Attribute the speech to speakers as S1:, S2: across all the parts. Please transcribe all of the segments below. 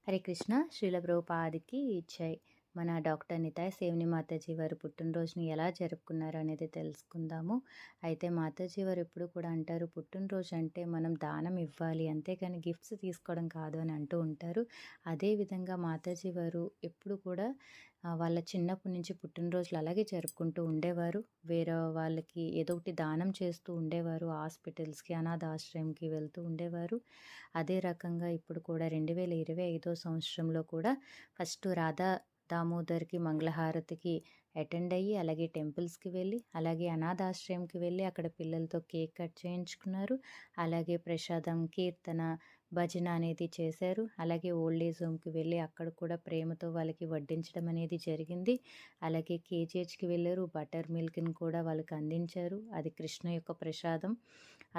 S1: హరే కృష్ణ శ్రీల ప్రభుపాదికి జై. మన డాక్టర్ నితాయ్ సేవ్ని మాతాజీ వారు పుట్టినరోజుని ఎలా జరుపుకున్నారు అనేది తెలుసుకుందాము. అయితే మాతాజీ వారు ఎప్పుడు కూడా అంటారు, పుట్టినరోజు అంటే మనం దానం ఇవ్వాలి, అంతేకాని గిఫ్ట్స్ తీసుకోవడం కాదు అని అంటూ ఉంటారు. అదేవిధంగా మాతాజీ వారు ఎప్పుడు కూడా వాళ్ళ చిన్నప్పటి నుంచి పుట్టినరోజులు అలాగే జరుపుకుంటూ ఉండేవారు. వేరే వాళ్ళకి ఏదో ఒకటి దానం చేస్తూ ఉండేవారు. హాస్పిటల్స్కి, అనాథ ఆశ్రయంకి వెళ్తూ ఉండేవారు. అదే రకంగా ఇప్పుడు కూడా 2025 సంవత్సరంలో కూడా ఫస్ట్ రాధా దామోదర్కి మంగళహారతికి అటెండ్ అయ్యి, అలాగే టెంపుల్స్కి వెళ్ళి, అలాగే అనాథాశ్రయంకి వెళ్ళి అక్కడ పిల్లలతో కేక్ కట్ చేయించుకున్నారు. అలాగే ప్రసాదం, కీర్తన, భజన అనేది చేశారు. అలాగే ఓల్డ్ ఏజ్ హోమ్కి వెళ్ళి అక్కడ కూడా ప్రేమతో వాళ్ళకి వడ్డించడం అనేది జరిగింది. అలాగే కేజీహెచ్కి వెళ్ళారు. బటర్ మిల్క్ని కూడా వాళ్ళకి అందించారు. అది కృష్ణ యొక్క ప్రసాదం,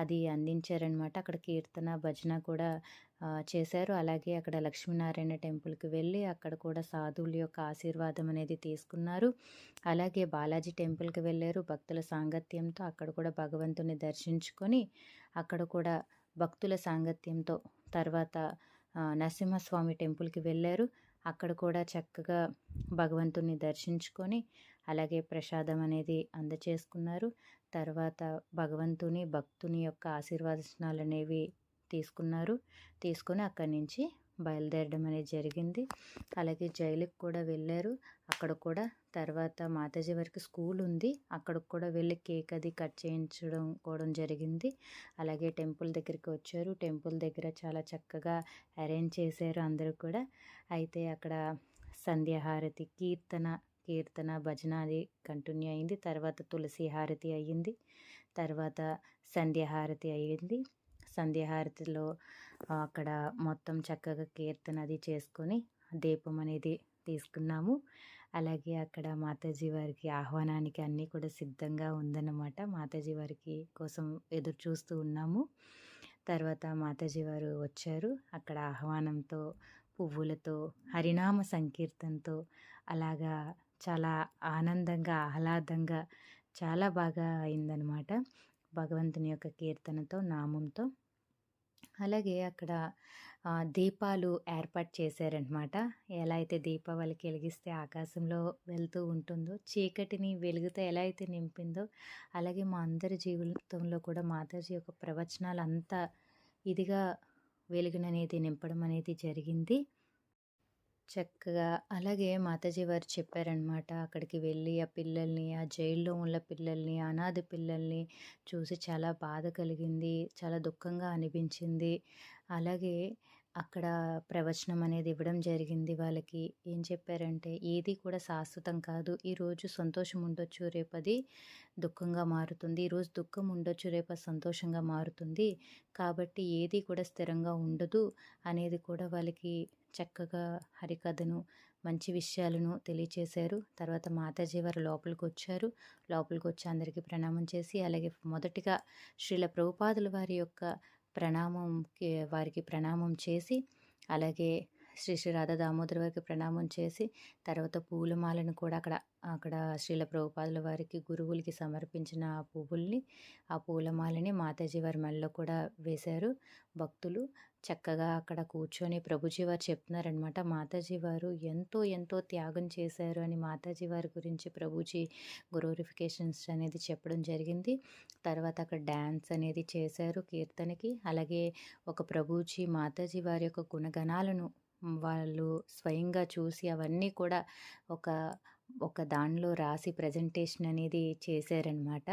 S1: అది అందించారనమాట. అక్కడ కీర్తన, భజన కూడా చేశారు. అలాగే అక్కడ లక్ష్మీనారాయణ టెంపుల్కి వెళ్ళి అక్కడ కూడా సాధువుల యొక్క ఆశీర్వాదం అనేది తీసుకున్నారు. అలాగే బాలాజీ టెంపుల్కి వెళ్ళారు భక్తుల సాంగత్యంతో. అక్కడ కూడా భగవంతుని దర్శించుకొని అక్కడ కూడా భక్తుల సాంగత్యంతో తర్వాత నరసింహస్వామి టెంపుల్కి వెళ్ళారు. అక్కడ కూడా చక్కగా భగవంతుని దర్శించుకొని అలాగే ప్రసాదం అనేది అందచేసుకున్నారు. తర్వాత భగవంతుని భక్తుని యొక్క ఆశీర్వచనాలు అనేవి తీసుకొని అక్కడి నుంచి బయలుదేరడం అనేది జరిగింది. అలాగే జైలుకి కూడా వెళ్ళారు. అక్కడ కూడా తర్వాత మాతాజీ వారికి స్కూల్ ఉంది, అక్కడికి కూడా వెళ్ళి కేక్ అది కట్ చేయించడం కూడా జరిగింది. అలాగే టెంపుల్ దగ్గరికి వచ్చారు. టెంపుల్ దగ్గర చాలా చక్కగా అరేంజ్ చేశారు అందరూ కూడా. అయితే అక్కడ సంధ్యాహారతి, కీర్తన భజన అది కంటిన్యూ అయింది. తర్వాత తులసి హారతి అయ్యింది. తర్వాత సంధ్యాహారతి అయ్యింది. సంధ్యాహారతిలో అక్కడ మొత్తం చక్కగా కీర్తన అది చేసుకొని దీపం అనేది తీసుకున్నాము. అలాగే అక్కడ మాతాజీ వారికి ఆహ్వానానికి అన్నీ కూడా సిద్ధంగా ఉందన్నమాట. మాతాజీ వారికి కోసం ఎదురు చూస్తూ ఉన్నాము. తర్వాత మాతాజీ వారు వచ్చారు. అక్కడ ఆహ్వానంతో, పువ్వులతో, హరినామ సంకీర్తనతో అలాగా చాలా ఆనందంగా, ఆహ్లాదంగా చాలా బాగా అయిందనమాట. భగవంతుని యొక్క కీర్తనతో, నామంతో. అలాగే అక్కడ దీపాలు ఏర్పాటు చేశారనమాట. ఎలా అయితే దీపావళికి వెలిగిస్తే ఆకాశంలో వెళ్తూ ఉంటుందో, చీకటిని వెలుగుతో ఎలా అయితే నింపిందో, అలాగే మా అందరి జీవితంలో కూడా మాతాజీ యొక్క ప్రవచనాలు అంత ఇదిగా వెలుగుననేది నింపడం అనేది జరిగింది. చక్కగా అలాగే మాతాజీ వారు చెప్పారనమాట. అక్కడికి వెళ్ళి ఆ పిల్లల్ని, ఆ జైల్లో ఉన్న పిల్లల్ని, అనాథ పిల్లల్ని చూసి చాలా బాధ కలిగింది, చాలా దుఃఖంగా అనిపించింది. అలాగే అక్కడ ప్రవచనం అనేది ఇవ్వడం జరిగింది వాళ్ళకి. ఏం చెప్పారంటే, ఏది కూడా శాశ్వతం కాదు. ఈరోజు సంతోషం ఉండొచ్చు, రేపది దుఃఖంగా మారుతుంది. ఈరోజు దుఃఖం ఉండొచ్చు, రేపు సంతోషంగా మారుతుంది. కాబట్టి ఏది కూడా స్థిరంగా ఉండదు అనేది కూడా వాళ్ళకి చక్కగా హరికథను, మంచి విషయాలను తెలియచేశారు. తర్వాత మాతాజీ వారు లోపలికి వచ్చి అందరికీ ప్రణామం చేసి, అలాగే మొదటిగా శ్రీల ప్రభుపాదుల వారి యొక్క వారికి ప్రణామం చేసి, అలాగే శ్రీ శ్రీ రాధా దామోదర్ వారికి ప్రణామం చేసి, తర్వాత పూలమాలను కూడా అక్కడ శ్రీల ప్రభుపాదుల వారికి గురువులకి సమర్పించిన ఆ పువ్వుల్ని, ఆ పూలమాలని మాతాజీ వారి మెడలో కూడా వేశారు భక్తులు. చక్కగా అక్కడ కూర్చొని ప్రభుజీ వారు చెప్తున్నారనమాట. మాతాజీ వారు ఎంతో త్యాగం చేశారు అని మాతాజీ వారి గురించి ప్రభుజీ గ్లోరిఫికేషన్స్ అనేది చెప్పడం జరిగింది. తర్వాత అక్కడ డ్యాన్స్ అనేది చేశారు కీర్తనకి. అలాగే ఒక ప్రభుజీ మాతాజీ వారి యొక్క గుణగణాలను వాళ్ళు స్వయంగా చూసి అవన్నీ కూడా ఒక ఒక దానిలో రాసి ప్రజెంటేషన్ అనేది చేశారనమాట.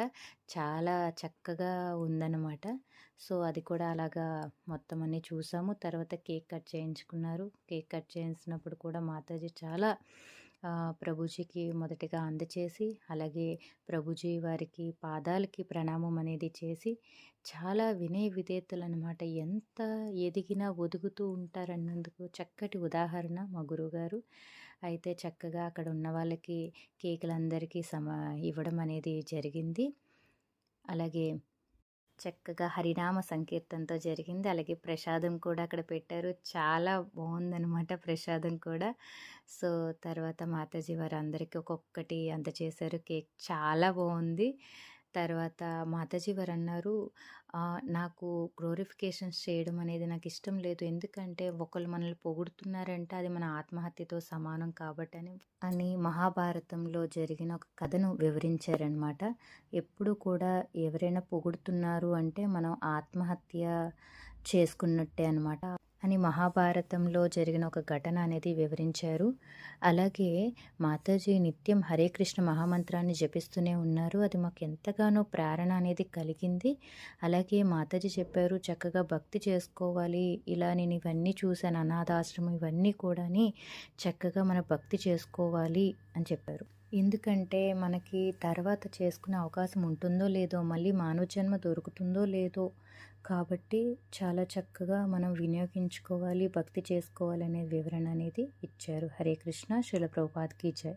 S1: చాలా చక్కగా ఉందన్నమాట. సో అది కూడా అలాగా మొత్తం అన్నీ చూసాము. తర్వాత కేక్ కట్ చేయించుకున్నారు. కేక్ కట్ చేయించినప్పుడు కూడా మాతాజీ చాలా ప్రభుజీకి మొదటిగా అందచేసి, అలాగే ప్రభుజీ వారికి పాదాలకి ప్రణామం అనేది చేసి, చాలా వినయ విధేయతలు అనమాట. ఎంత ఎదిగినా ఒదుగుతూ ఉంటారన్నందుకు చక్కటి ఉదాహరణ మా గురువుగారు. అయితే చక్కగా అక్కడ ఉన్న వాళ్ళకి కేకులందరికీ ఇవ్వడం అనేది జరిగింది. అలాగే చక్కగా హరినామ సంకీర్తనతో జరిగింది. అలాగే ప్రసాదం కూడా అక్కడ పెట్టారు. చాలా బాగుందనమాట ప్రసాదం కూడా. సో తర్వాత మాతాజీ వారు అందరికీ ఒక్కొక్కటి అందచేశారు. కేక్ చాలా బాగుంది. తర్వాత మాతాజీ వారన్నారు, నాకు గ్లోరిఫికేషన్స్ చేయడం అనేది నాకిష్టం లేదు. ఎందుకంటే ఒకళ్ళు మనల్ని పొగుడుతున్నారంటే అది మన ఆత్మహత్యతో సమానం అని మహాభారతంలో జరిగిన ఒక కథను వివరించారనమాట. ఎప్పుడు కూడా ఎవరైనా పొగుడుతున్నారు అంటే మనం ఆత్మహత్య చేసుకున్నట్టే అనమాట అని మహాభారతంలో జరిగిన ఒక ఘటన అనేది వివరించారు. అలాగే మాతాజీ నిత్యం హరే కృష్ణ మహామంత్రాన్ని జపిస్తూనే ఉన్నారు. అది మాకు ఎంతగానో ప్రేరణ అనేది కలిగింది. అలాగే మాతాజీ చెప్పారు, చక్కగా భక్తి చేసుకోవాలి. ఇలా నేను ఇవన్నీ చూశాను, అనాథాశ్రమం ఇవన్నీ కూడాని చక్కగా మన భక్తి చేసుకోవాలి అని చెప్పారు. ఎందుకంటే మనకి తర్వాత చేసుకునే అవకాశం ఉంటుందో లేదో, మళ్ళీ మానవ జన్మ దొరుకుతుందో లేదో, కాబట్టి చాలా చక్కగా మనం వినియోగించుకోవాలి, భక్తి చేసుకోవాలనే వివరణ అనేది ఇచ్చారు. హరే కృష్ణ. శ్రీల ప్రభుపాద్ కీ జై.